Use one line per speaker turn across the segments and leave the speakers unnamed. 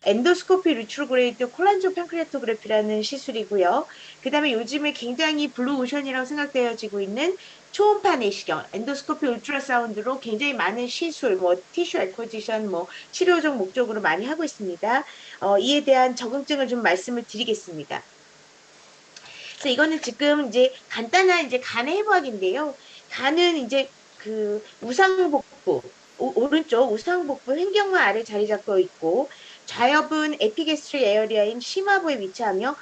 엔도스코피 리트로그레이드 콜란조 팬크레아토그래피라는 시술이고요. 그 다음에 요즘에 굉장히 블루오션이라고 생각되어지고 있는 초음파 내시경, 엔도스코피 울트라사운드로 굉장히 많은 시술, 뭐 티슈 애쿼지션, 뭐 치료적 목적으로 많이 하고 있습니다. 이에 대한 적응증을 좀 말씀을 드리겠습니다. 그래서 이거는 지금 이제 간단한 이제 간의 해부학인데요. 간은 이제 그 우상복부, 오른쪽 우상복부 횡격막 아래 자리 잡고 있고 좌엽은 에피게스트릭 에어리아인 심화부에 위치하며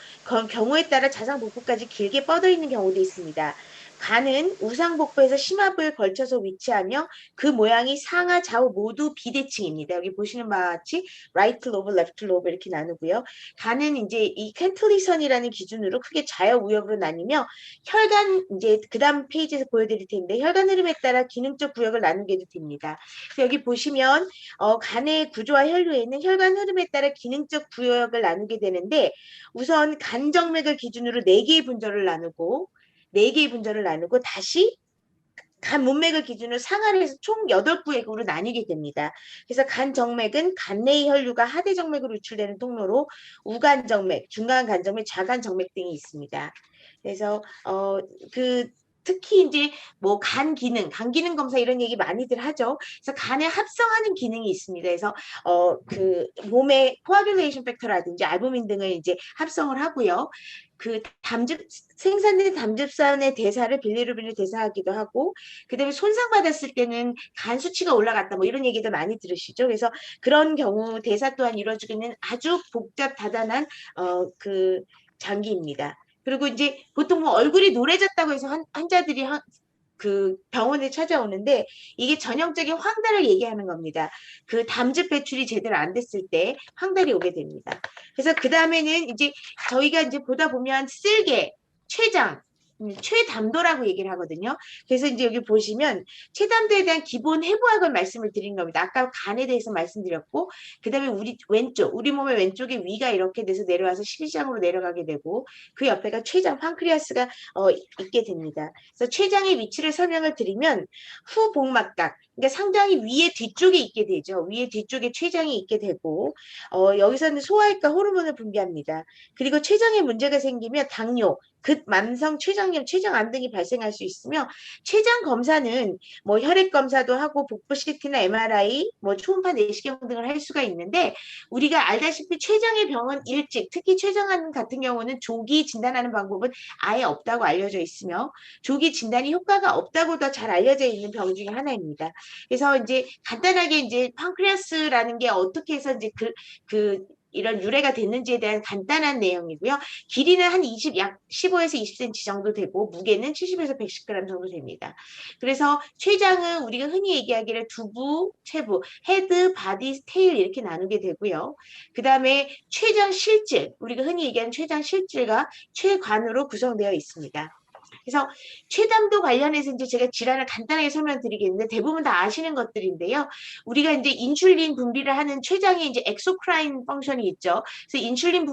경우에 따라 자상복부까지 길게 뻗어 있는 경우도 있습니다. 간은 우상복부에서 심화부에 걸쳐서 위치하며 그 모양이 상하 좌우 모두 비대칭입니다. 여기 보시는 바와 같이 라이트 로브, 레프트 로브 이렇게 나누고요. 간은 이제 이 캔틀리선이라는 기준으로 크게 좌여우역으로 나뉘며 혈관 이제 그다음 페이지에서 보여드릴 텐데 혈관 흐름에 따라 기능적 구역을 나누게도 됩니다. 여기 보시면 간의 구조와 혈류에는 혈관 흐름에 따라 기능적 구역을 나누게 되는데 우선 간정맥을 기준으로 4개의 분절을 나누고 4개의 분절을 나누고 다시 간 문맥을 기준으로 상하를 해서 총 8구획으로 나뉘게 됩니다. 그래서 간 정맥은 간 내의 혈류가 하대 정맥으로 유출되는 통로로 우간 정맥, 중간 간 정맥, 좌간 정맥 등이 있습니다. 그래서 그 특히 이제 뭐 간 기능, 간 기능 검사 이런 얘기 많이들 하죠. 그래서 간에 합성하는 기능이 있습니다. 그래서 그 몸의 코아뷸레이션 팩터라든지 알부민 등을 이제 합성을 하고요. 그 생산된 담즙산의 대사를 빌리루빈을 대사하기도 하고 그다음에 손상받았을 때는 간 수치가 올라갔다 뭐 이런 얘기도 많이 들으시죠. 그래서 그런 경우 대사 또한 이루어지고 있는 아주 복잡 다단한 그 장기입니다. 그리고 이제 보통 뭐 얼굴이 노래졌다고 해서 환자들이 그 병원에 찾아오는데 이게 전형적인 황달을 얘기하는 겁니다. 그 담즙 배출이 제대로 안 됐을 때 황달이 오게 됩니다. 그래서 그 다음에는 이제 저희가 이제 보다 보면 쓸개, 췌장, 최담도라고 얘기를 하거든요. 그래서 이제 여기 보시면 최담도에 대한 기본 해부학을 말씀을 드린 겁니다. 아까 간에 대해서 말씀드렸고 그다음에 우리 몸의 왼쪽에 위가 이렇게 돼서 내려와서 십이장으로 내려가게 되고 그 옆에가 췌장, 판크리아스가 있게 됩니다. 그래서 췌장의 위치를 설명을 드리면 후복막각, 그러니까 상당히 위에 뒤쪽에 있게 되죠. 위에 뒤쪽에 췌장이 있게 되고 여기서는 소화액과 호르몬을 분비합니다. 그리고 췌장에 문제가 생기면 당뇨, 급만성 췌장염, 췌장암 등이 발생할 수 있으며 췌장 검사는 뭐 혈액 검사도 하고 복부 CT나 MRI, 뭐 초음파 내시경 등을 할 수가 있는데 우리가 알다시피 췌장의 병은 일찍 특히 췌장암 같은 경우는 조기 진단하는 방법은 아예 없다고 알려져 있으며 조기 진단이 효과가 없다고도 잘 알려져 있는 병 중에 하나입니다. 그래서 이제 간단하게 이제 판크리아스라는 게 어떻게 해서 이제 이런 유래가 됐는지에 대한 간단한 내용이고요. 길이는 한 15에서 20cm 정도 되고 무게는 70에서 110g 정도 됩니다. 그래서 췌장은 우리가 흔히 얘기하기를 두부, 체부, 헤드, 바디, 테일 이렇게 나누게 되고요. 그 다음에 췌장 실질, 우리가 흔히 얘기하는 췌장 실질과 췌관으로 구성되어 있습니다. 그래서 췌담도 관련해서 이제 제가 질환을 간단하게 설명드리겠는데 대부분 다 아시는 것들인데요. 우리가 이제 인슐린 분비를 하는 췌장에 이제 엑소크라인 펑션이 있죠. 그래서 인슐린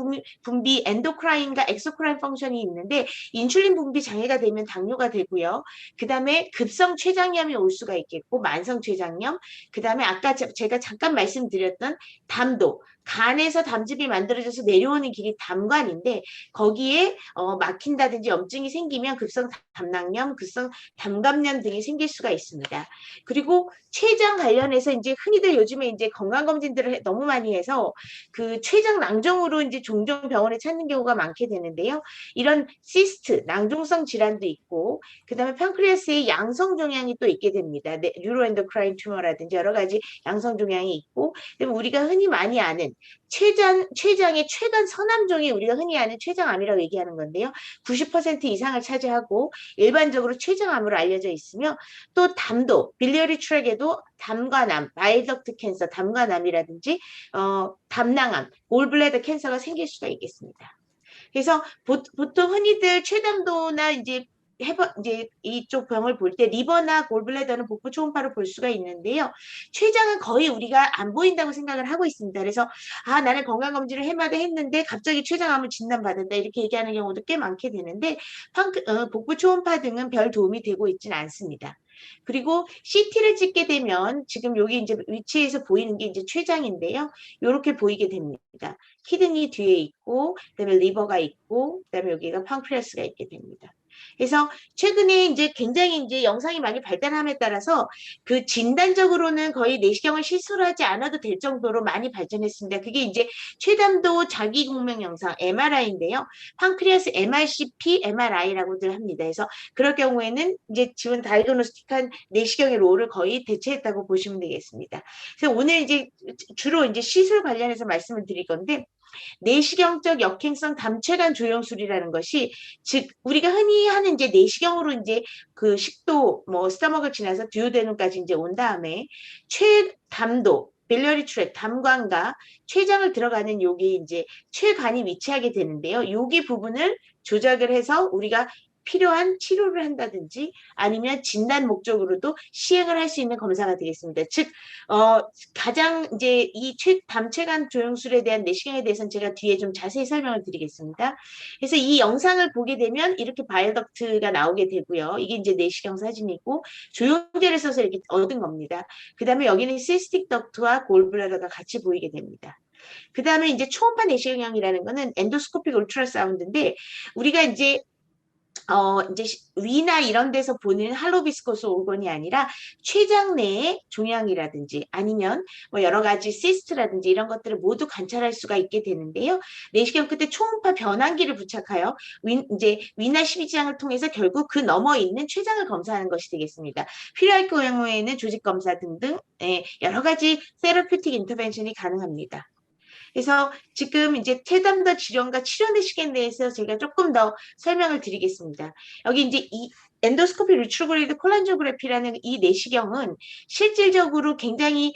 분비 엔도크라인과 엑소크라인 펑션이 있는데 인슐린 분비 장애가 되면 당뇨가 되고요. 그다음에 급성 췌장염이 올 수가 있겠고 만성 췌장염, 그다음에 아까 제가 잠깐 말씀드렸던 담도 간에서 담즙이 만들어져서 내려오는 길이 담관인데 거기에 막힌다든지 염증이 생기면 급성 담낭염, 급성 담감염 등이 생길 수가 있습니다. 그리고 췌장 관련해서 이제 흔히들 요즘에 이제 건강검진들을 너무 많이 해서 그 췌장 낭종으로 이제 종종 병원에 찾는 경우가 많게 되는데요. 이런 시스트, 낭종성 질환도 있고, 그 다음에 팬크리아스의 양성 종양이 또 있게 됩니다. 뉴로엔도크라인 튜머라든지 여러 가지 양성 종양이 있고, 그다음에 우리가 흔히 많이 아는 췌장의 췌관 선암종이 우리가 흔히 아는 췌장암이라고 얘기하는 건데요. 90% 이상을 차지하고 일반적으로 췌장암으로 알려져 있으며 또 담도, 빌리어리 트랙에도 담관암, 바이덕트 캔서, 담관암이라든지 담낭암, 골블래더 캔서가 생길 수가 있겠습니다. 그래서 보통 흔히들 췌담도나 이제 이쪽 병을 볼 때 리버나 골블래더는 복부 초음파로 볼 수가 있는데요. 췌장은 거의 우리가 안 보인다고 생각을 하고 있습니다. 그래서 나는 건강검진을 해마다 했는데 갑자기 췌장암을 진단받았다 이렇게 얘기하는 경우도 꽤 많게 되는데 복부 초음파 등은 별 도움이 되고 있지는 않습니다. 그리고 CT를 찍게 되면 지금 여기 이제 위치에서 보이는 게 이제 췌장인데요. 이렇게 보이게 됩니다. 키드니 뒤에 있고, 그다음에 리버가 있고, 그다음에 여기가 팡크리아스가 있게 됩니다. 그래서 최근에 이제 굉장히 이제 영상이 많이 발달함에 따라서 그 진단적으로는 거의 내시경을 실수를 하지 않아도 될 정도로 많이 발전했습니다. 그게 이제 최담도 자기공명 영상 MRI인데요. 팡크리아스 MRCP, MRI라고들 합니다. 그래서 그럴 경우에는 이제 지금 다이그노스틱한 내시경의 롤을 거의 대체했다고 보시면 되겠습니다. 그래서 오늘 이제 주로 이제 시술 관련해서 말씀을 드릴 건데 내시경적 역행성 담체관 조영술이라는 것이 즉 우리가 흔히 하는 이제 내시경으로 이제 그 식도 뭐 스토머크를 지나서 듀오데눔까지 이제 온 다음에 최담도 빌리어리 트랙 담관과 췌장을 들어가는 여기 이제 췌관이 위치하게 되는데요. 여기 부분을 조작을 해서 우리가 필요한 치료를 한다든지 아니면 진단 목적으로도 시행을 할 수 있는 검사가 되겠습니다. 즉, 가장 이제 이 담체관 조영술에 대한 내시경에 대해서는 제가 뒤에 좀 자세히 설명을 드리겠습니다. 그래서 이 영상을 보게 되면 이렇게 바이오덕트가 나오게 되고요. 이게 이제 내시경 사진이고 조영제를 써서 이렇게 얻은 겁니다. 그 다음에 여기는 시스틱 덕트와 골블라더가 같이 보이게 됩니다. 그 다음에 이제 초음파 내시경이라는 거는 엔도스코픽 울트라사운드인데 우리가 이제 위나 이런 데서 보는 할로비스코스 오건이 아니라 췌장 내의 종양이라든지 아니면 뭐 여러 가지 시스트라든지 이런 것들을 모두 관찰할 수가 있게 되는데요. 내시경 끝에 초음파 변환기를 부착하여 이제 위나 십이지장을 통해서 결국 그 너머 있는 췌장을 검사하는 것이 되겠습니다. 필요할 경우에는 조직 검사 등등 여러 가지 세러퓨틱 인터벤션이 가능합니다. 그래서 지금 이제 최담도 질환과 치료 내시경에 대해서 제가 조금 더 설명을 드리겠습니다. 여기 이제 이 엔도스코피 리트로그레이드 콜란지오그래피라는 이 내시경은 실질적으로 굉장히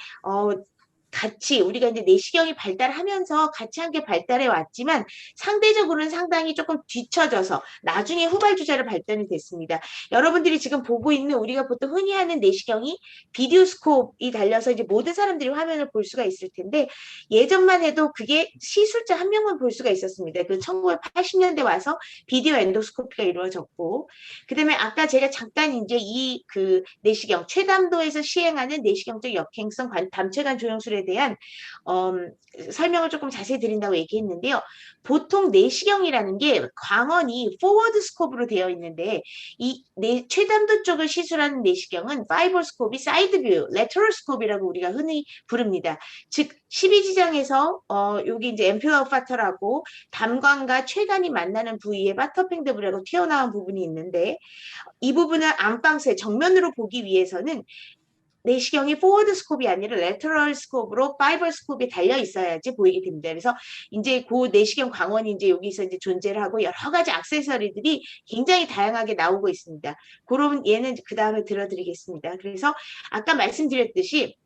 같이 우리가 이제 내시경이 발달하면서 같이 함께 발달해 왔지만 상대적으로는 상당히 조금 뒤처져서 나중에 후발주자로 발전이 됐습니다. 여러분들이 지금 보고 있는 우리가 보통 흔히 하는 내시경이 비디오 스코프이 달려서 이제 모든 사람들이 화면을 볼 수가 있을 텐데 예전만 해도 그게 시술자 한 명만 볼 수가 있었습니다. 그 1980년대 와서 비디오 엔도스코피가 이루어졌고 그다음에 아까 제가 잠깐 이제 이 그 내시경 최담도에서 시행하는 내시경적 역행성 담체관 조영술에 대한 설명을 조금 자세히 드린다고 얘기했는데요. 보통 내시경이라는 게 광원이 포워드 스코프로 되어 있는데 이 최담도 쪽을 시술하는 내시경은 파이버 스코프이 사이드 뷰, 레터럴 스코프라고 우리가 흔히 부릅니다. 즉 12지장에서 여기 이제 엠필러 파터라고 담관과 췌관이 만나는 부위에 바터팽드브라고 튀어나온 부분이 있는데 이 부분을 안방세 정면으로 보기 위해서는 내시경이 포워드 스코프이 아니라 레터럴 스코프로 파이버 스코프에 달려 있어야지 보이게 됩니다. 그래서 이제 그 내시경 광원이 이제 여기서 이제 존재를 하고 여러 가지 액세서리들이 굉장히 다양하게 나오고 있습니다. 그럼 얘는 그 다음에 들어드리겠습니다. 그래서 아까 말씀드렸듯이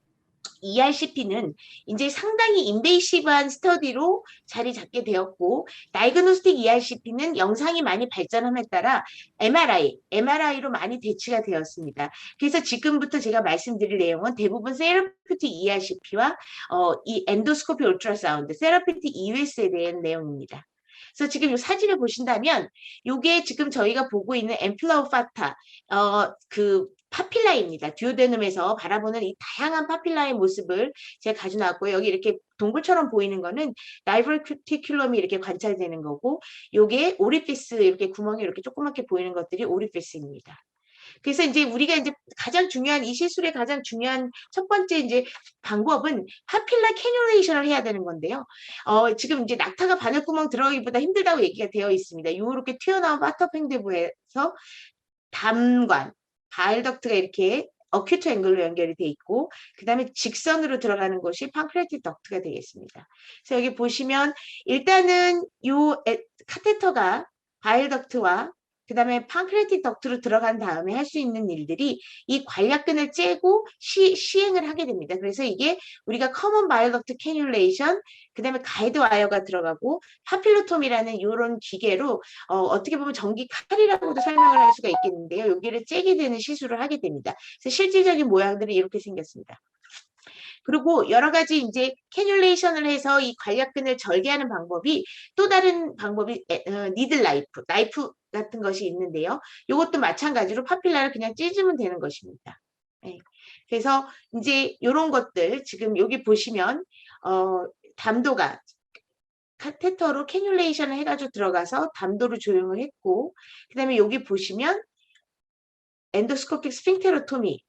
ERCP는 이제 상당히 인베이시브한 스터디로 자리 잡게 되었고 다이그노스틱 ERCP는 영상이 많이 발전함에 따라 MRI로 많이 대치가 되었습니다. 그래서 지금부터 제가 말씀드릴 내용은 대부분 세라피틱 ERCP와 이 엔도스코피 울트라사운드, 세라피틱 EUS에 대한 내용입니다. 그래서 지금 이 사진을 보신다면 이게 지금 저희가 보고 있는 엠플라우 파타 그 파필라입니다. 듀오데눔에서 바라보는 이 다양한 파필라의 모습을 제가 가져 나왔고요. 여기 이렇게 동굴처럼 보이는 거는 다이버티큘럼이 이렇게 관찰되는 거고 요게 오리피스 이렇게 구멍이 이렇게 조그맣게 보이는 것들이 오리피스입니다. 그래서 이제 우리가 이제 가장 중요한 이 시술의 가장 중요한 첫 번째 이제 방법은 파필라 캐뉼레이션을 해야 되는 건데요. 지금 이제 낙타가 바늘구멍 들어가기보다 힘들다고 얘기가 되어 있습니다. 이렇게 튀어나온 바터팽드부에서 담관 바일덕트가 이렇게 어큐트 앵글로 연결이 돼 있고 그 다음에 직선으로 들어가는 것이 팡크레틱 덕트가 되겠습니다. 그래서 여기 보시면 일단은 요 카테터가 바일덕트와 그 다음에 팡크레틱 덕트로 들어간 다음에 할 수 있는 일들이 이 관략근을 째고 시행을 하게 됩니다. 그래서 이게 우리가 커먼 바이오덕트 캐뉼레이션 그 다음에 가이드 와이어가 들어가고 파필로톰이라는 이런 기계로 어떻게 보면 전기 칼이라고도 설명을 할 수가 있겠는데요. 여기를 째게 되는 시술을 하게 됩니다. 그래서 실질적인 모양들이 이렇게 생겼습니다. 그리고 여러 가지 이제 캐뉼레이션을 해서 이 관략근을 절개하는 방법이 또 다른 방법이 니들 나이프 같은 것이 있는데요. 이것도 마찬가지로 파필라를 그냥 찢으면 되는 것입니다. 네. 그래서 이제 이런 것들 지금 여기 보시면 담도가 카테터로 캐뉼레이션을 해가지고 들어가서 담도를 조용을 했고, 그 다음에 여기 보시면 엔도스코픽 스핑테로토미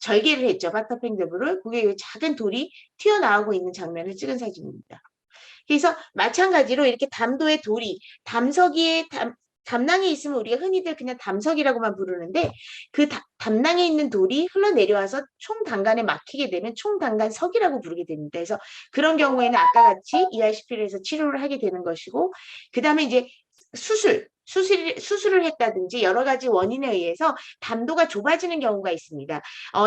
절개를 했죠. 바터팽더브를. 그게 작은 돌이 튀어나오고 있는 장면을 찍은 사진입니다. 그래서 마찬가지로 이렇게 담도의 돌이 담석이에 담낭에 있으면 우리가 흔히들 그냥 담석이라고만 부르는데 그 담낭에 있는 돌이 흘러내려와서 총단간에 막히게 되면 총단간석이라고 부르게 됩니다. 그래서 그런 경우에는 아까 같이 ERCP를 해서 치료를 하게 되는 것이고, 그 다음에 이제 수술을 했다든지 여러 가지 원인에 의해서 담도가 좁아지는 경우가 있습니다.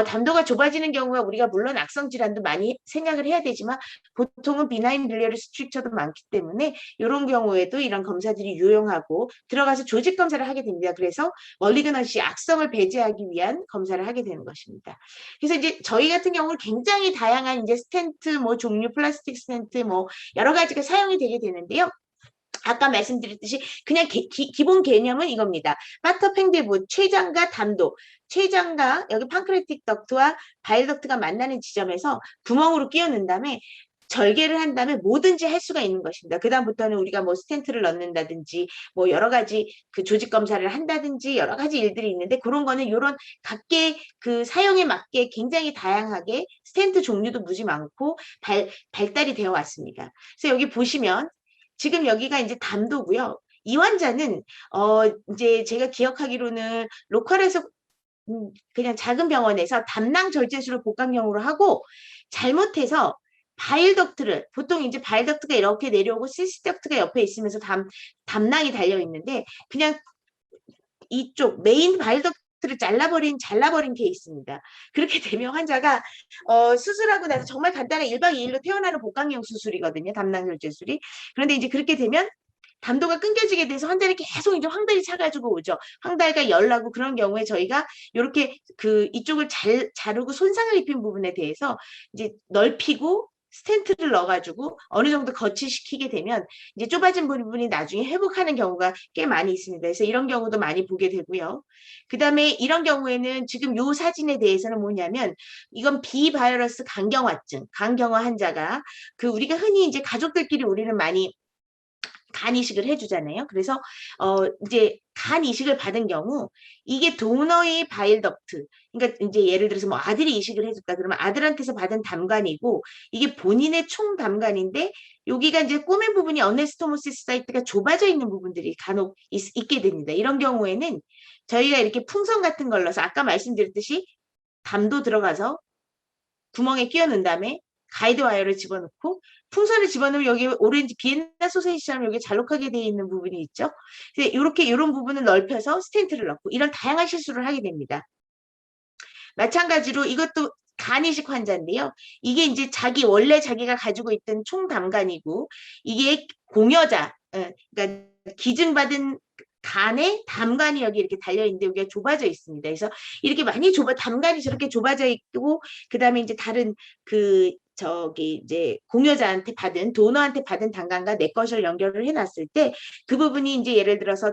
담도가 좁아지는 경우가 우리가 물론 악성 질환도 많이 생각을 해야 되지만 보통은 비나인 빌리어리 스트릭처도 많기 때문에 이런 경우에도 이런 검사들이 유용하고 들어가서 조직 검사를 하게 됩니다. 그래서 멀리그넌시 악성을 배제하기 위한 검사를 하게 되는 것입니다. 그래서 이제 저희 같은 경우는 굉장히 다양한 이제 스텐트 뭐 종류 플라스틱 스텐트 뭐 여러 가지가 사용이 되게 되는데요. 아까 말씀드렸듯이 그냥 기본 개념은 이겁니다. 바터팽데부 췌장과 담도, 췌장과 여기 판크레틱 덕트와 바일 덕트가 만나는 지점에서 구멍으로 끼워 넣은 다음에 절개를 한 다음에 뭐든지 할 수가 있는 것입니다. 그 다음부터는 우리가 뭐 스텐트를 넣는다든지 뭐 여러 가지 그 조직 검사를 한다든지 여러 가지 일들이 있는데 그런 거는 이런 각계 그 사용에 맞게 굉장히 다양하게 스텐트 종류도 무지 많고 발달이 되어 왔습니다. 그래서 여기 보시면 지금 여기가 이제 담도고요. 이 환자는 이제 제가 기억하기로는 로컬에서 그냥 작은 병원에서 담낭 절제술을 복강형으로 하고 잘못해서 바일덕트를 보통 이제 바일덕트가 이렇게 내려오고 시스덕트가 옆에 있으면서 담낭이 달려 있는데 그냥 이쪽 메인 바일덕트를 잘라버린 케이스입니다. 그렇게 되면 환자가 수술하고 나서 정말 간단한 1박 2일로 퇴원하는 복강형 수술이거든요. 담낭 절제술이. 그런데 이제 그렇게 되면 담도가 끊겨지게 돼서 환자는 계속 이제 황달이 차가지고 오죠. 황달과 열나고 그런 경우에 저희가 이렇게 그 이쪽을 자르고 손상을 입힌 부분에 대해서 이제 넓히고 스텐트를 넣어가지고 어느 정도 거치시키게 되면 이제 좁아진 부분이 나중에 회복하는 경우가 꽤 많이 있습니다. 그래서 이런 경우도 많이 보게 되고요. 그 다음에 이런 경우에는 지금 이 사진에 대해서는 뭐냐면 이건 비바이러스 간경화증, 간경화 환자가 그 우리가 흔히 이제 가족들끼리 우리는 많이 간 이식을 해주잖아요. 그래서 이제 간 이식을 받은 경우 이게 도너의 바일 덕트, 그러니까 이제 예를 들어서 뭐 아들이 이식을 해줬다 그러면 아들한테서 받은 담관이고 이게 본인의 총 담관인데 여기가 이제 꼬맨 부분이 어네스토모시스 사이트가 좁아져 있는 부분들이 간혹 있게 됩니다. 이런 경우에는 저희가 이렇게 풍선 같은 걸 넣어서 아까 말씀드렸듯이 담도 들어가서 구멍에 끼워 넣은 다음에 가이드 와이어를 집어넣고 풍선을 집어넣으면 여기 오렌지 비엔나 소세지처럼 여기 잘록하게 되어 있는 부분이 있죠. 이렇게 이런 부분을 넓혀서 스텐트를 넣고 이런 다양한 실수를 하게 됩니다. 마찬가지로 이것도 간 이식 환자인데요. 이게 이제 원래 자기가 가지고 있던 총담간이고 이게 공여자, 그러니까 기증받은 간에 담간이 여기 이렇게 달려있는데 여기가 좁아져 있습니다. 그래서 이렇게 많이 담간이 저렇게 좁아져 있고 그 다음에 이제 다른 이제 공여자한테 받은 도너한테 받은 담간과 내 것을 연결을 해놨을 때 그 부분이 이제 예를 들어서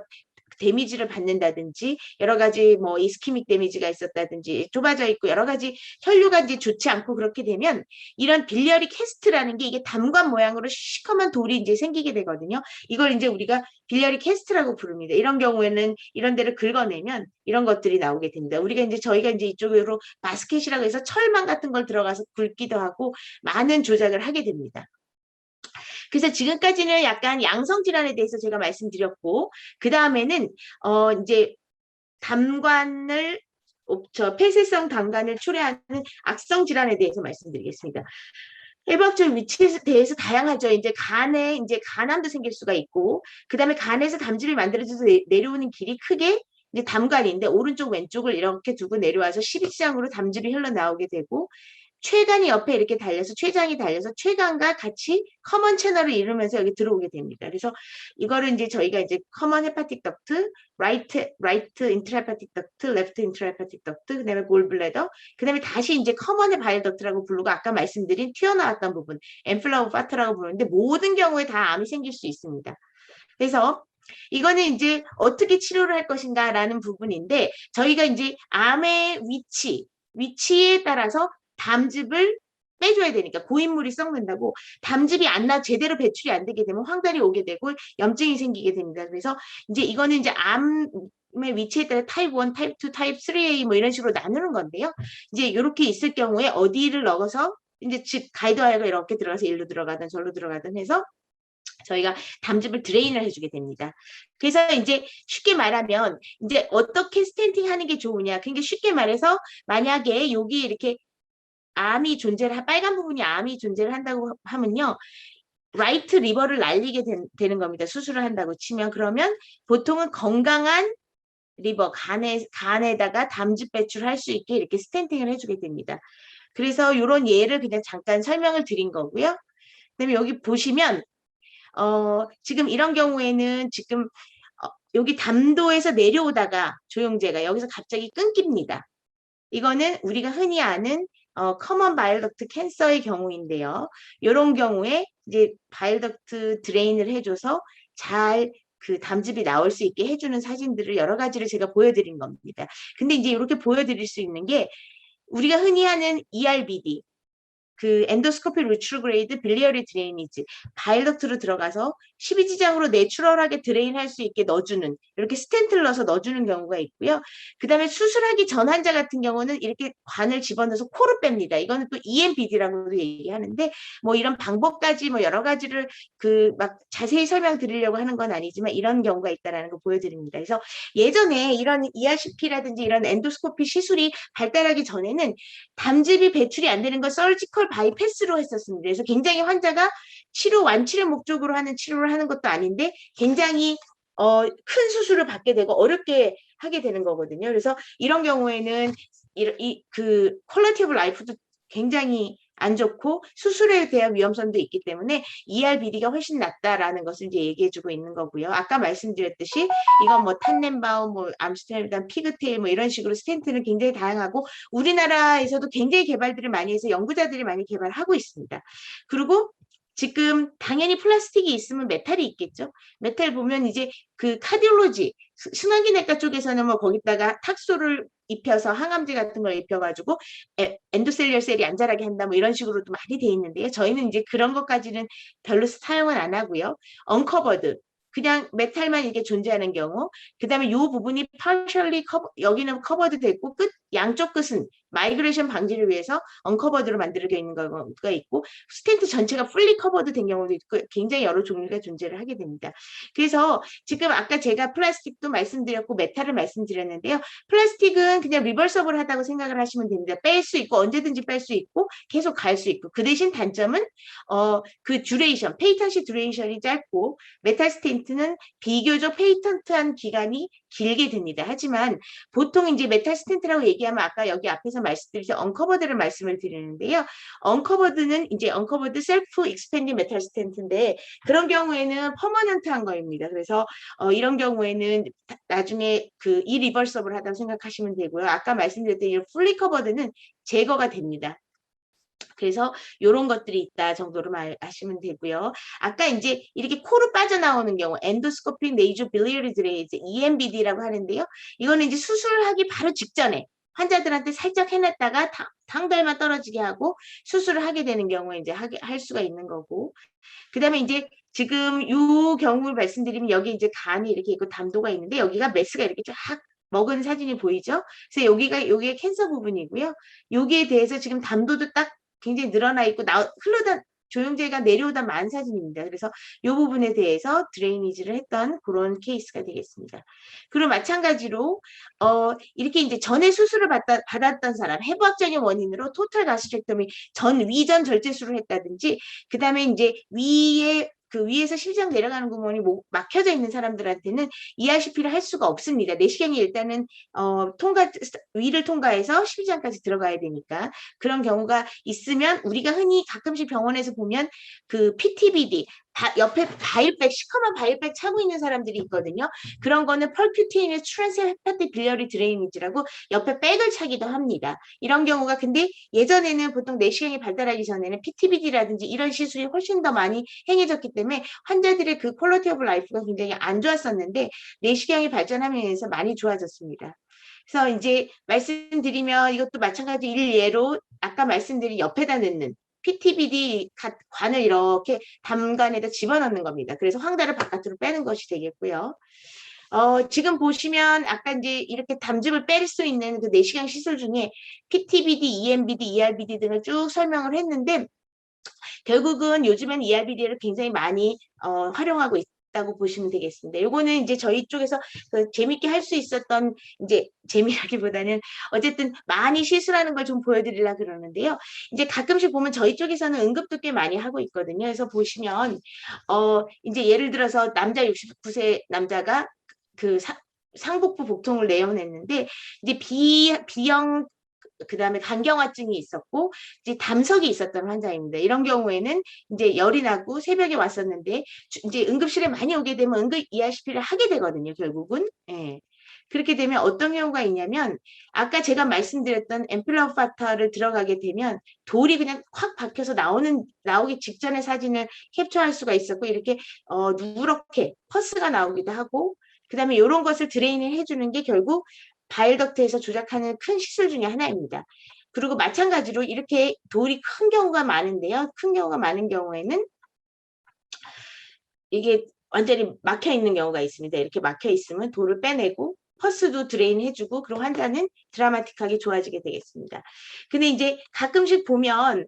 데미지를 받는다든지 여러 가지 뭐 이스키믹 데미지가 있었다든지 좁아져 있고 여러 가지 혈류가 이제 좋지 않고 그렇게 되면 이런 빌리어리 캐스트라는 게 이게 담관 모양으로 시커먼 돌이 이제 생기게 되거든요. 이걸 이제 우리가 빌리어리 캐스트라고 부릅니다. 이런 경우에는 이런 데를 긁어내면 이런 것들이 나오게 됩니다. 저희가 이제 이쪽으로 바스켓이라고 해서 철망 같은 걸 들어가서 굵기도 하고 많은 조작을 하게 됩니다. 그래서 지금까지는 약간 양성 질환에 대해서 제가 말씀드렸고 그 다음에는 이제 담관을 폐쇄성 담관을 초래하는 악성 질환에 대해서 말씀드리겠습니다. 해부학적 위치에 대해서 다양하죠. 이제 간에 이제 간암도 생길 수가 있고 그 다음에 간에서 담즙이 만들어져서 내려오는 길이 크게 이제 담관인데 오른쪽 왼쪽을 이렇게 두고 내려와서 12장으로 담즙이 흘러나오게 되고 최간이 옆에 이렇게 달려서 췌장이 달려서 췌간과 같이 커먼 채널을 이루면서 여기 들어오게 됩니다. 그래서 이거를 이제 저희가 이제 커먼 헤파틱 덕트, 라이트 인트라헤파틱 덕트, 레프트 인트라헤파틱 덕트, 그다음에 골블래더, 그다음에 다시 이제 커먼의 바일 덕트라고 부르고 아까 말씀드린 튀어나왔던 부분, 엠플라우 파트라고 부르는데 모든 경우에 다 암이 생길 수 있습니다. 그래서 이거는 이제 어떻게 치료를 할 것인가라는 부분인데 저희가 이제 암의 위치에 따라서 담즙을 빼줘야 되니까 고인물이 썩는다고 담즙이 제대로 배출이 안 되게 되면 황달이 오게 되고 염증이 생기게 됩니다. 그래서 이제 이거는 이제 암의 위치에 따라 타입 1, 타입 2, 타입 3A 뭐 이런 식으로 나누는 건데요. 이제 이렇게 있을 경우에 어디를 넣어서 이제 즉 가이드와이어가 이렇게 들어가서 일로 들어가든 절로 들어가든 해서 저희가 담즙을 드레인을 해주게 됩니다. 그래서 이제 쉽게 말하면 이제 어떻게 스텐팅 하는 게 좋으냐. 그러니까 쉽게 말해서 만약에 여기 이렇게 암이 빨간 부분이 암이 존재를 한다고 하면요. 라이트 리버를 날리게 되는 겁니다. 수술을 한다고 치면. 그러면 보통은 건강한 리버, 간에다가 담즙 배출할 수 있게 이렇게 스텐팅을 해주게 됩니다. 그래서 이런 예를 그냥 잠깐 설명을 드린 거고요. 그다음에 여기 보시면 지금 이런 경우에는 지금 여기 담도에서 내려오다가 조영제가 여기서 갑자기 끊깁니다. 이거는 우리가 흔히 아는 커먼 바일덕트 캔서의 경우인데요. 이런 경우에 이제 바일덕트 드레인을 해줘서 잘 그 담즙이 나올 수 있게 해주는 사진들을 여러 가지를 제가 보여드린 겁니다. 근데 이제 이렇게 보여드릴 수 있는 게 우리가 흔히 하는 ERBD, 그 엔도스코피 리트로그레이드 빌리어리 드레이니지 바일덕트로 들어가서 12지장으로 내추럴하게 드레인할 수 있게 넣어주는 이렇게 스텐트를 넣어서 넣어주는 경우가 있고요. 그 다음에 수술하기 전 환자 같은 경우는 이렇게 관을 집어넣어서 코를 뺍니다. 이거는 또 EMBD라고도 얘기하는데 뭐 이런 방법까지 뭐 여러 가지를 그 막 자세히 설명드리려고 하는 건 아니지만 이런 경우가 있다라는 걸 보여드립니다. 그래서 예전에 이런 ERCP라든지 이런 엔도스코피 시술이 발달하기 전에는 담즙이 배출이 안 되는 걸 서지컬 바이패스로 했었습니다. 그래서 굉장히 환자가 완치를 목적으로 하는 치료를 하는 것도 아닌데 굉장히 큰 수술을 받게 되고 어렵게 하게 되는 거거든요. 그래서 이런 경우에는 그 퀄리티 오브 라이프도 굉장히 안 좋고 수술에 대한 위험성도 있기 때문에 ERBD가 훨씬 낫다라는 것을 이제 얘기해주고 있는 거고요. 아까 말씀드렸듯이 이건 뭐 탄넨바움, 뭐 암스테르담, 피그테일 뭐 이런 식으로 스텐트는 굉장히 다양하고 우리나라에서도 굉장히 개발들을 많이 해서 연구자들이 많이 개발하고 있습니다. 그리고 지금 당연히 플라스틱이 있으면 메탈이 있겠죠. 메탈 보면 이제 그 카디올로지, 순환기내과 쪽에서는 뭐 거기다가 탁소를 입혀서 항암제 같은 걸 입혀가지고 엔도셀리얼 셀이 안 자라게 한다 뭐 이런 식으로도 많이 돼 있는데요. 저희는 이제 그런 것까지는 별로 사용은 안 하고요. 언커버드. 그냥 메탈만 이게 존재하는 경우, 그 다음에 이 부분이 partially 여기는 커버드 됐고 양쪽 끝은 마이그레이션 방지를 위해서 언커버드로 만들어져 있는 경우가 있고 스텐트 전체가 풀리 커버드 된 경우도 있고 굉장히 여러 종류가 존재를 하게 됩니다. 그래서 지금 아까 제가 플라스틱도 말씀드렸고 메탈을 말씀드렸는데요. 플라스틱은 그냥 리버서블 하다고 생각을 하시면 됩니다. 뺄 수 있고 언제든지 뺄 수 있고 계속 갈 수 있고 그 대신 단점은 그 듀레이션, 페이턴시 듀레이션이 짧고 메탈 스텐트는 비교적 페이턴트한 기간이 길게 됩니다. 하지만 보통 이제 메탈 스텐트라고 얘기하면 아까 여기 앞에서 말씀드린 언커버드를 말씀을 드리는데요. 언커버드는 이제 언커버드 셀프 익스펜딩 메탈 스텐트인데 그런 경우에는 퍼머넌트한 거입니다. 그래서 이런 경우에는 나중에 그 이리버서블 하다고 생각하시면 되고요. 아까 말씀드렸던 이 풀리 커버드는 제거가 됩니다. 그래서 이런 것들이 있다 정도로 말하시면 되고요. 아까 이제 이렇게 코로 빠져나오는 경우 엔도스코픽 네이저 빌리어리 드레이즈 EMBD라고 하는데요. 이거는 이제 수술하기 바로 직전에 환자들한테 살짝 해놨다가 당달만 떨어지게 하고 수술을 하게 되는 경우에 이제 할 수가 있는 거고. 그 다음에 이제 지금 이 경우를 말씀드리면 여기 이제 간이 이렇게 있고 담도가 있는데 여기가 메스가 이렇게 쫙 먹은 사진이 보이죠? 그래서 여기가 캔서 부분이고요. 여기에 대해서 지금 담도도 딱 굉장히 늘어나 있고 조영제가 내려오다 만 사진입니다. 그래서 이 부분에 대해서 드레이니지를 했던 그런 케이스가 되겠습니다. 그리고 마찬가지로 이렇게 이제 전에 수술을 받았던 사람, 해부학적인 원인으로 토탈 가스트렉터미 위전 절제술을 했다든지, 그 다음에 이제 위에 그 위에서 심장 내려가는 구멍이 막혀져 있는 사람들한테는 ERCP를 할 수가 없습니다. 내시경이 일단은 위를 통과해서 심장까지 들어가야 되니까 그런 경우가 있으면 우리가 흔히 가끔씩 병원에서 보면 그 PTBD 옆에 바일백, 시커먼 바일백 차고 있는 사람들이 있거든요. 그런 거는 펄큐테이너스 트랜스 헤파틱 빌리어리 드레이니지라고 옆에 백을 차기도 합니다. 이런 경우가 근데 예전에는 보통 내시경이 발달하기 전에는 PTBD라든지 이런 시술이 훨씬 더 많이 행해졌기 때문에 환자들의 그 퀄리티 오브 라이프가 굉장히 안 좋았었는데 내시경이 발전하면서 많이 좋아졌습니다. 그래서 이제 말씀드리면 이것도 마찬가지 일예로 아까 말씀드린 옆에다 넣는 PTBD 관을 이렇게 담관에다 집어넣는 겁니다. 그래서 황달을 바깥으로 빼는 것이 되겠고요. 지금 보시면 아까 이제 이렇게 담즙을 뺄 수 있는 그 내시경 시술 중에 PTBD, EMBD, ERBD 등을 쭉 설명을 했는데 결국은 요즘엔 ERBD를 굉장히 많이 활용하고 있다고 보시면 되겠습니다. 요거는 이제 저희 쪽에서 그 재밌게 할 수 있었던 이제 재미라기보다는 어쨌든 많이 시술하는 걸 좀 보여드리려고 그러는데요. 이제 가끔씩 보면 저희 쪽에서는 응급도 꽤 많이 하고 있거든요. 그래서 보시면 이제 예를 들어서 남자 69세 남자가 그 상복부 복통을 내원했는데 이제 B형 그다음에 간경화증이 있었고 이제 담석이 있었던 환자입니다. 이런 경우에는 이제 열이 나고 새벽에 왔었는데 이제 응급실에 많이 오게 되면 응급 ERCP를 하게 되거든요. 결국은. 예. 그렇게 되면 어떤 경우가 있냐면 아까 제가 말씀드렸던 앰플러파터를 들어가게 되면 돌이 그냥 확 박혀서 나오기 직전의 사진을 캡처할 수가 있었고 이렇게 누렇게 퍼스가 나오기도 하고 그 다음에 이런 것을 드레인을 해주는 게 결국 바일덕트에서 조작하는 큰 시술 중에 하나입니다. 그리고 마찬가지로 이렇게 돌이 큰 경우가 많은데요. 큰 경우가 많은 경우에는 이게 완전히 막혀 있는 경우가 있습니다. 이렇게 막혀 있으면 돌을 빼내고 퍼스도 드레인 해주고 그리고 환자는 드라마틱하게 좋아지게 되겠습니다. 근데 이제 가끔씩 보면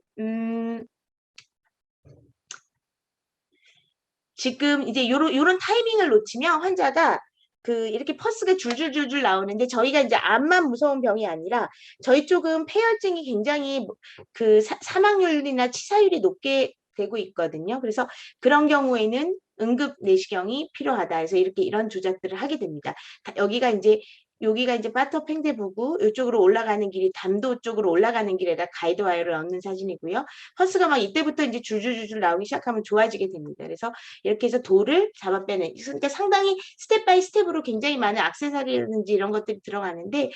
지금 이제 요런 타이밍을 놓치면 환자가 그 이렇게 퍼스가 줄줄줄줄 나오는데 저희가 이제 암만 무서운 병이 아니라 저희 쪽은 폐혈증이 굉장히 그 사망률이나 치사율이 높게 되고 있거든요. 그래서 그런 경우에는 응급 내시경이 필요하다. 그래서 이렇게 이런 조작들을 하게 됩니다. 여기가 이제 바터 팽대부구 이쪽으로 올라가는 길이 담도 쪽으로 올라가는 길에다 가이드와이어를 넣는 사진이고요. 퍼스가 막 이때부터 이제 줄줄줄줄 나오기 시작하면 좋아지게 됩니다. 그래서 이렇게 해서 돌을 잡아 빼는 그러니까 상당히 스텝 바이 스텝으로 굉장히 많은 액세서리라든지 이런 것들이 들어가는데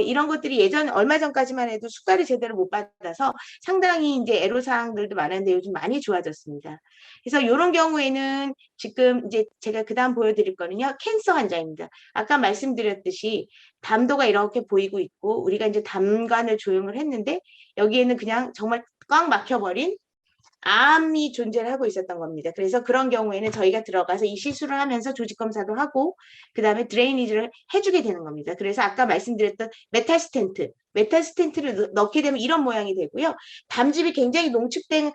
이런 것들이 얼마 전까지만 해도 수가를 제대로 못 받아서 상당히 이제 애로사항들도 많은데 요즘 많이 좋아졌습니다. 그래서 이런 경우에는 지금 이제 제가 그다음 보여드릴 거는요. 캔서 환자입니다. 아까 말씀드렸듯이 담도가 이렇게 보이고 있고 우리가 이제 담관을 조용을 했는데 여기에는 그냥 정말 꽉 막혀버린 암이 존재를 하고 있었던 겁니다. 그래서 그런 경우에는 저희가 들어가서 이 시술을 하면서 조직검사도 하고 그 다음에 드레이니지를 해주게 되는 겁니다. 그래서 아까 말씀드렸던 메탈스텐트를 넣게 되면 이런 모양이 되고요. 담즙이 굉장히 농축된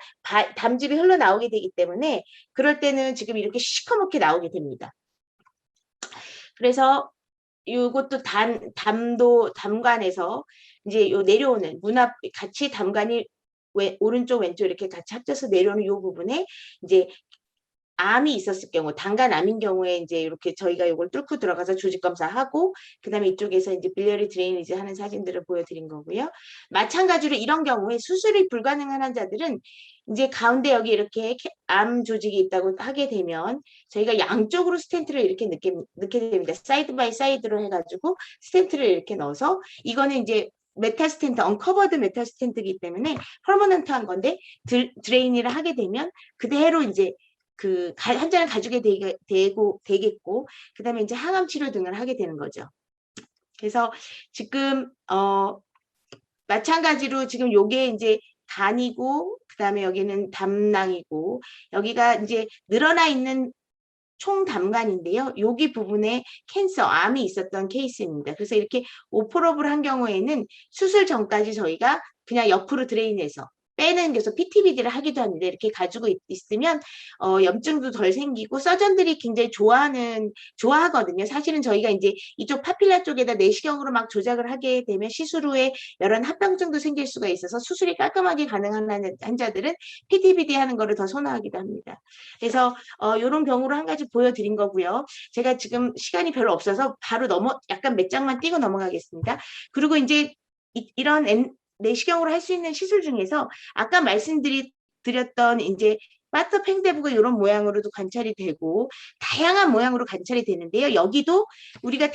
담즙이 흘러나오게 되기 때문에 그럴 때는 지금 이렇게 시커멓게 나오게 됩니다. 그래서 이것도 담관에서 이제 요 내려오는 문 앞 같이 담관이 오른쪽 왼쪽 이렇게 같이 합쳐서 내려오는 이 부분에 이제 암이 있었을 경우 단간암인 경우에 이제 이렇게 저희가 이걸 뚫고 들어가서 조직 검사하고 그다음에 이쪽에서 이제 빌리어리 드레이니지 하는 사진들을 보여드린 거고요. 마찬가지로 이런 경우에 수술이 불가능한 환자들은 이제 가운데 여기 이렇게 암 조직이 있다고 하게 되면 저희가 양쪽으로 스텐트를 이렇게 넣게 됩니다. 사이드 바이 사이드로 해가지고 스텐트를 이렇게 넣어서 이거는 이제 메탈 스텐트, 언커버드 메탈 스텐트이기 때문에 퍼머넌트한 건데 드레인을 하게 되면 그대로 이제 그 환자는 가지게 되겠고 그 다음에 이제 항암 치료 등을 하게 되는 거죠. 그래서 지금 마찬가지로 지금 요게 이제 간이고 그 다음에 여기는 담낭이고 여기가 이제 늘어나 있는 총담관인데요. 여기 부분에 캔서, 암이 있었던 케이스입니다. 그래서 이렇게 오퍼럽을 한 경우에는 수술 전까지 저희가 그냥 옆으로 드레인해서 빼는 그래서 PTBD를 하기도 합니다. 이렇게 가지고 있으면 염증도 덜 생기고 서전들이 굉장히 좋아하거든요. 사실은 저희가 이제 이쪽 파필라 쪽에다 내시경으로 막 조작을 하게 되면 시술 후에 여러 합병증도 생길 수가 있어서 수술이 깔끔하게 가능한 환자들은 PTBD 하는 거를 더 선호하기도 합니다. 그래서 이런 경우로 한 가지 보여드린 거고요. 제가 지금 시간이 별로 없어서 바로 약간 몇 장만 띄고 넘어가겠습니다. 그리고 이제 이런 내시경으로 할 수 있는 시술 중에서 아까 말씀드렸던 이제 바터 팽대부가 이런 모양으로도 관찰이 되고 다양한 모양으로 관찰이 되는데요. 여기도 우리가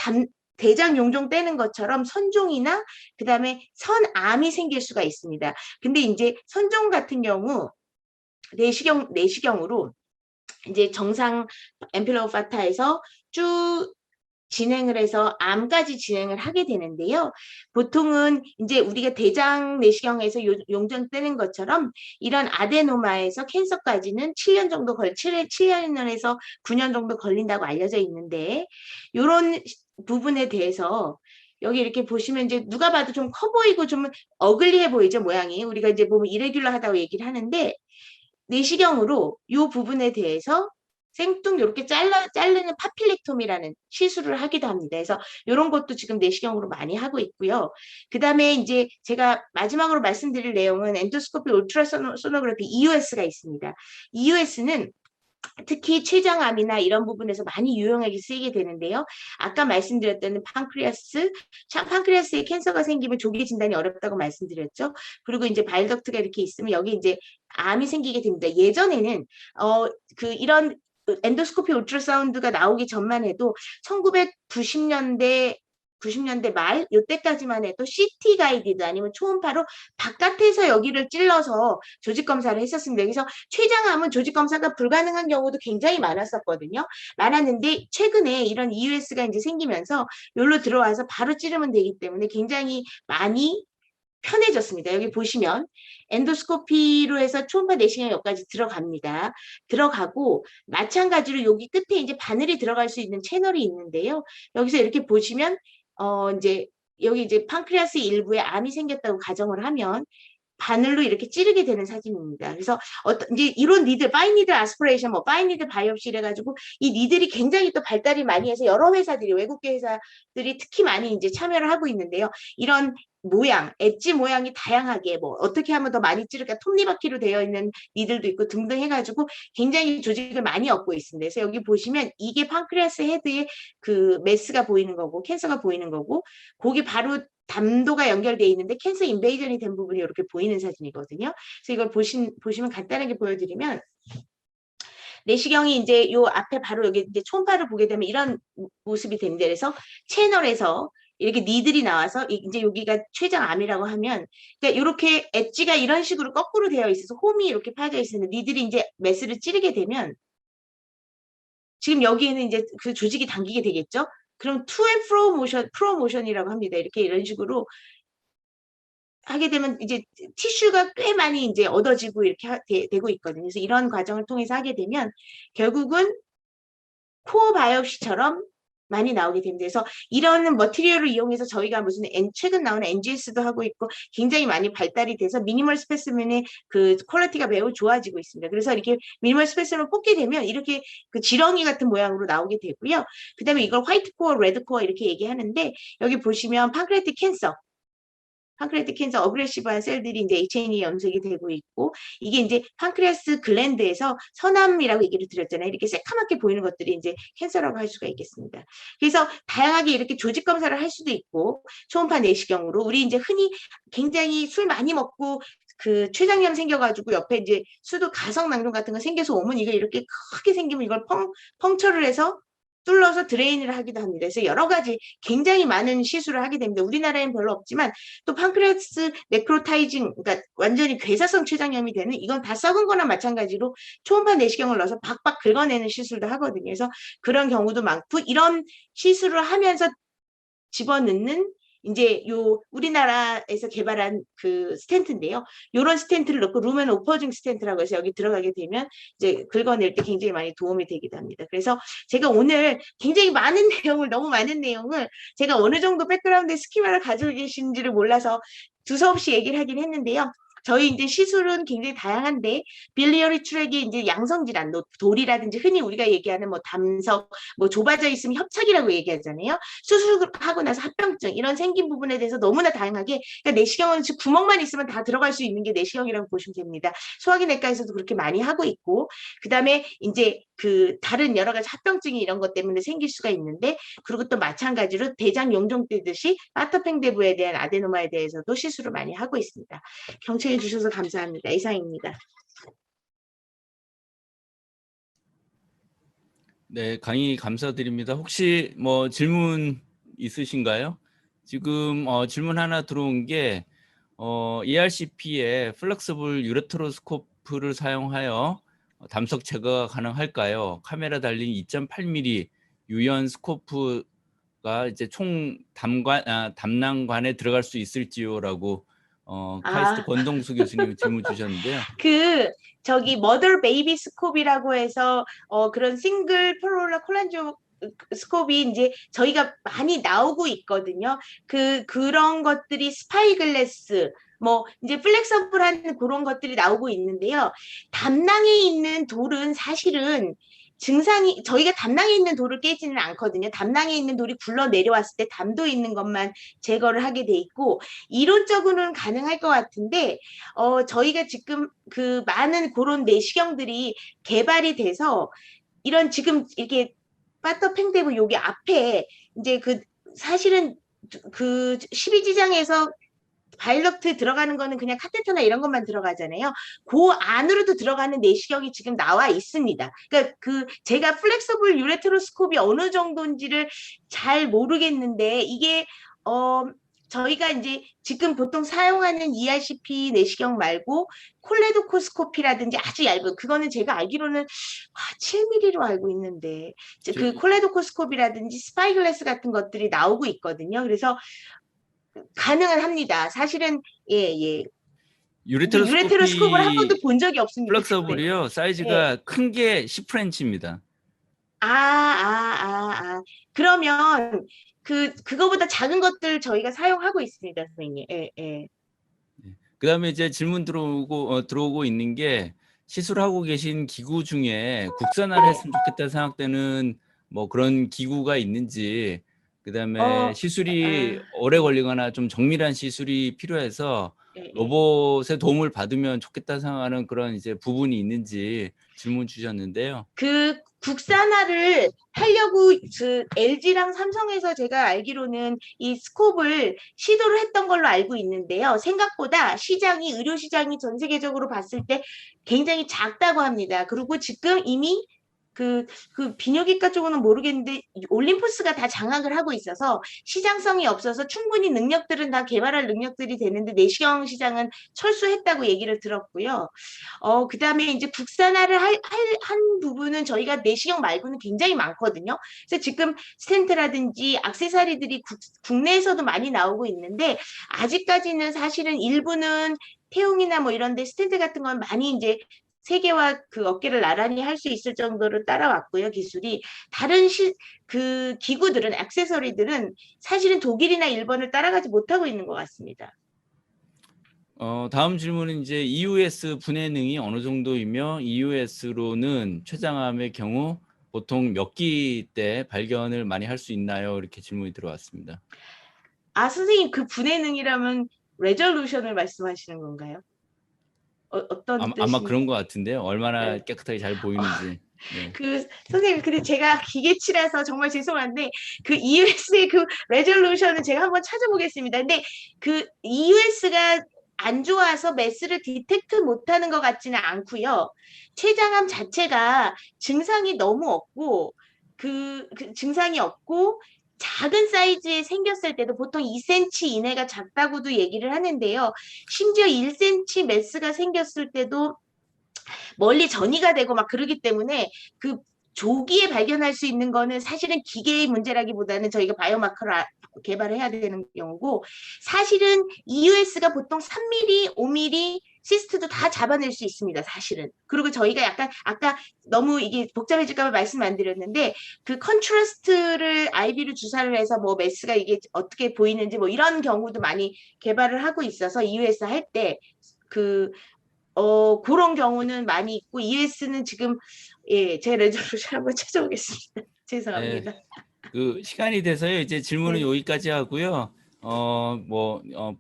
대장 용종 떼는 것처럼 선종이나 그 다음에 선암이 생길 수가 있습니다. 근데 이제 선종 같은 경우 내시경으로 이제 정상 앰플로파타에서 쭉 진행을 해서 암까지 진행을 하게 되는데요. 보통은 이제 우리가 대장 내시경에서 용종 떼는 것처럼 이런 아데노마에서 캔서까지는 7년 정도 7년에서 9년 정도 걸린다고 알려져 있는데 이런 부분에 대해서 여기 이렇게 보시면 이제 누가 봐도 좀 커 보이고 좀 어글리해 보이죠, 모양이. 우리가 이제 보면 이레귤러하다고 얘기를 하는데 내시경으로 이 부분에 대해서 생뚱 이렇게 자르는 파필렉토미라는 시술을 하기도 합니다. 그래서 이런 것도 지금 내시경으로 많이 하고 있고요. 그 다음에 이제 제가 마지막으로 말씀드릴 내용은 엔도스코피 울트라소노그래피 EUS가 있습니다. EUS는 특히 췌장암이나 이런 부분에서 많이 유용하게 쓰이게 되는데요. 아까 말씀드렸던 판크리아스에 캔서가 생기면 조기 진단이 어렵다고 말씀드렸죠. 그리고 이제 바일덕트가 이렇게 있으면 여기 이제 암이 생기게 됩니다. 예전에는 이런 엔도스코피 울트라사운드가 나오기 전만 해도 1990년대 말 이때까지만 해도 CT 가이디드 아니면 초음파로 바깥에서 여기를 찔러서 조직 검사를 했었습니다. 그래서 췌장암은 조직 검사가 불가능한 경우도 굉장히 많았는데 최근에 이런 EUS가 이제 생기면서 여기로 들어와서 바로 찌르면 되기 때문에 굉장히 많이 편해졌습니다. 여기 보시면 엔도스코피로 해서 초음파 내시경 여기까지 들어갑니다. 들어가고 마찬가지로 여기 끝에 이제 바늘이 들어갈 수 있는 채널이 있는데요. 여기서 이렇게 보시면 이제 여기 이제 판크리아스 일부에 암이 생겼다고 가정을 하면 바늘로 이렇게 찌르게 되는 사진입니다. 그래서 이제 이런 니들, 파인 니들 아스피레이션, 파인 니들 바이옵시 이래가지고 이 니들이 굉장히 또 발달이 많이 해서 여러 회사들이 외국계 회사들이 특히 많이 이제 참여를 하고 있는데요. 이런 모양, 엣지 모양이 다양하게 어떻게 하면 더 많이 찌를까 톱니바퀴로 되어 있는 니들도 있고 등등 해가지고 굉장히 조직을 많이 얻고 있습니다. 그래서 여기 보시면 이게 판크리아스 헤드에 그 메스가 보이는 거고 캔서가 보이는 거고 거기 바로 담도가 연결되어 있는데 캔서 인베이전이 된 부분이 이렇게 보이는 사진이거든요. 그래서 이걸 보시면 간단하게 보여드리면 내시경이 이제 요 앞에 바로 여기 이제 초음파를 보게 되면 이런 모습이 됩니다. 그래서 채널에서 이렇게 니들이 나와서 이제 여기가 췌장암이라고 하면 그러니까 이렇게 엣지가 이런 식으로 거꾸로 되어 있어서 홈이 이렇게 파져 있으면 니들이 이제 메스를 찌르게 되면 지금 여기에는 이제 그 조직이 당기게 되겠죠. 그럼 투 앤 프로 모션이라고 합니다. 이런 식으로 하게 되면 이제 티슈가 꽤 많이 이제 얻어지고 이렇게 되고 있거든요. 그래서 이런 과정을 통해서 하게 되면 결국은 코어 바이옵시처럼 많이 나오게 됩니다. 그래서 이런 머티리얼을 이용해서 저희가 무슨 최근 나오는 NGS도 하고 있고 굉장히 많이 발달이 돼서 미니멀 스페시멘의 그 퀄리티가 매우 좋아지고 있습니다. 그래서 이렇게 미니멀 스페시멘을 뽑게 되면 이렇게 그 지렁이 같은 모양으로 나오게 되고요. 그 다음에 이걸 화이트 코어, 레드 코어 이렇게 얘기하는데 여기 보시면 판크레아틱 캔서 어그레시브한 셀들이 이제 HNE 염색이 되고 있고 이게 이제 판크레아스 글랜드에서 선암이라고 얘기를 드렸잖아요. 이렇게 새카맣게 보이는 것들이 이제 캔서라고 할 수가 있겠습니다. 그래서 다양하게 이렇게 조직 검사를 할 수도 있고 초음파 내시경으로 우리 이제 흔히 굉장히 술 많이 먹고 그 췌장염 생겨가지고 옆에 이제 수도 가성낭종 같은 거 생겨서 오면 이거 이렇게 크게 생기면 이걸 펑처를 해서 뚫러서 드레인을 하기도 합니다. 그래서 여러 가지 굉장히 많은 시술을 하게 됩니다. 우리나라에는 별로 없지만 또 판크레아스 네크로타이징, 그러니까 완전히 괴사성 췌장염이 되는 이건 다 썩은 거나 마찬가지로 초음파 내시경을 넣어서 박박 긁어내는 시술도 하거든요. 그래서 그런 경우도 많고 이런 시술을 하면서 집어넣는 이제 요 우리나라에서 개발한 그 스텐트인데요. 요런 스텐트를 넣고 루멘 오퍼징 스텐트라고 해서 여기 들어가게 되면 이제 긁어낼 때 굉장히 많이 도움이 되기도 합니다. 그래서 제가 오늘 굉장히 많은 내용을 너무 많은 내용을 제가 어느 정도 백그라운드 스키마를 가지고 계신지를 몰라서 두서없이 얘기를 하긴 했는데요. 저희 이제 시술은 굉장히 다양한데 빌리어리 트랙이 이제 양성 질환, 돌이라든지 흔히 우리가 얘기하는 뭐 담석, 뭐 좁아져 있으면 협착이라고 얘기하잖아요. 수술하고 나서 합병증 이런 생긴 부분에 대해서 너무나 다양하게 그러니까 내시경은 즉 구멍만 있으면 다 들어갈 수 있는 게 내시경이라고 보시면 됩니다. 소화기 내과에서도 그렇게 많이 하고 있고 그다음에 이제 그 다른 여러 가지 합병증이 이런 것 때문에 생길 수가 있는데 그리고 또 마찬가지로 대장 용종 뜨듯이 파터팽대부에 대한 아데노마에 대해서도 시술을 많이 하고 있습니다. 경청해 주셔서 감사합니다. 이상입니다.
네, 강의 감사드립니다. 혹시 뭐 질문 있으신가요? 지금 질문 하나 들어온 게 ERCP에 플렉서블 유레트로스코프를 사용하여 담석 제거가 가능할까요? 카메라 달린 2.8mm 유연 스코프가 이제 총 담낭관에 들어갈 수 있을지요라고 카이스트 권동수 교수님 질문 주셨는데요.
저기 머더 베이비 스콥이라고 해서 그런 싱글 프로라 콜란조 스콥이 이제 저희가 많이 나오고 있거든요. 그런 것들이 스파이글래스 뭐 이제 플렉서블한 그런 것들이 나오고 있는데요. 담낭에 있는 돌은 사실은 증상이 저희가 담낭에 있는 돌을 깨지는 않거든요. 담낭에 있는 돌이 굴러 내려왔을 때 담도 있는 것만 제거를 하게 돼 있고 이론적으로는 가능할 것 같은데 저희가 지금 그 많은 그런 내시경들이 개발이 돼서 이런 지금 이렇게 파터팽대부 여기 앞에 이제 그 사실은 그 12지장에서 바이럭트 들어가는 거는 그냥 카테터나 이런 것만 들어가잖아요. 그 안으로도 들어가는 내시경이 지금 나와 있습니다. 그러니까 제가 플렉서블 유레트로스콥이 어느 정도인지를 잘 모르겠는데 이게 저희가 이제 지금 보통 사용하는 ERCP 내시경 말고 콜레도코스코피라든지 아주 얇은 그거는 제가 알기로는 7mm로 알고 있는데 그 콜레도코스코피라든지 스파이글래스 같은 것들이 나오고 있거든요. 그래서 가능은 합니다. 사실은 예. 유레테로스코프를 한 번도 본 적이 없습니다.
플렉서블이요. 사이즈가 큰 게 10프렌치입니다.
그러면 그거보다 작은 것들 저희가 사용하고 있습니다, 선생님. 예.
그다음에 이제 질문 들어오고 있는 게 시술하고 계신 기구 중에 국산화를 했으면 좋겠다 생각되는 뭐 그런 기구가 있는지 그다음에 시술이 오래 걸리거나 좀 정밀한 시술이 필요해서 로봇의 도움을 받으면 좋겠다 생각하는 그런 이제 부분이 있는지 질문 주셨는데요.
국산화를 하려고 LG랑 삼성에서 제가 알기로는 이 스콥을 시도를 했던 걸로 알고 있는데요. 생각보다 의료 시장이 전 세계적으로 봤을 때 굉장히 작다고 합니다. 그리고 지금 이미 비뇨기과 쪽은 모르겠는데 올림푸스가 다 장악을 하고 있어서 시장성이 없어서 충분히 능력들은 다 개발할 능력들이 되는데 내시경 시장은 철수했다고 얘기를 들었고요. 그다음에 이제 국산화를 한 부분은 저희가 내시경 말고는 굉장히 많거든요. 그래서 지금 스텐트라든지 액세서리들이 국내에서도 많이 나오고 있는데 아직까지는 사실은 일부는 태웅이나 뭐 이런 데 스텐트 같은 건 많이 이제 세계와 어깨를 나란히 할 수 있을 정도로 따라왔고요, 기술이. 다른 기구들은, 액세서리들은 사실은 독일이나 일본을 따라가지 못하고 있는 것 같습니다.
다음 질문은 이제 EUS 분해능이 어느 정도이며 EUS로는 췌장암의 경우 보통 몇 기 때 발견을 많이 할 수 있나요? 이렇게 질문이 들어왔습니다. 선생님 그
분해능이라면 레졸루션을 말씀하시는 건가요? 어떤 뜻이?
아마 그런 것 같은데요. 얼마나 깨끗하게 잘 보이는지.
네. 선생님, 근데 제가 기계치라서 정말 죄송한데, EUS의 레졸루션은 제가 한번 찾아보겠습니다. 근데 EUS가 안 좋아서 메스를 디텍트 못하는 것 같지는 않고요. 췌장암 자체가 증상이 너무 없고, 증상이 없고, 작은 사이즈에 생겼을 때도 보통 2cm 이내가 작다고도 얘기를 하는데요. 심지어 1cm 메스가 생겼을 때도 멀리 전이가 되고 막 그러기 때문에 조기에 발견할 수 있는 거는 사실은 기계의 문제라기보다는 저희가 바이오마커를 개발을 해야 되는 경우고 사실은 EUS가 보통 3mm, 5mm 시스트도 다 잡아낼 수 있습니다. 사실은. 그리고 저희가 약간 아까 너무 이게 복잡해질까 봐 말씀 안 드렸는데 컨트라스트를 IV로 주사를 해서 뭐 메스가 이게 어떻게 보이는지 뭐 이런 경우도 많이 개발을 하고 있어서 EUS 할 때 그 그런 경우는 많이 있고 ES는 지금 예, 제 레졸루션 한번 찾아오겠습니다.
네.
죄송합니다.
그 시간이 돼서요. 이제 질문은
네.
여기까지 하고요.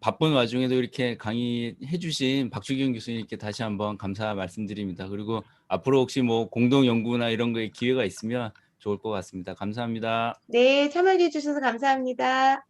바쁜 와중에도 이렇게 강의해 주신 박주경 교수님께 다시 한번 감사 말씀드립니다. 그리고 앞으로 혹시 뭐 공동 연구나 이런 거에 기회가 있으면 좋을 것 같습니다. 감사합니다.
네, 참여해 주셔서 감사합니다.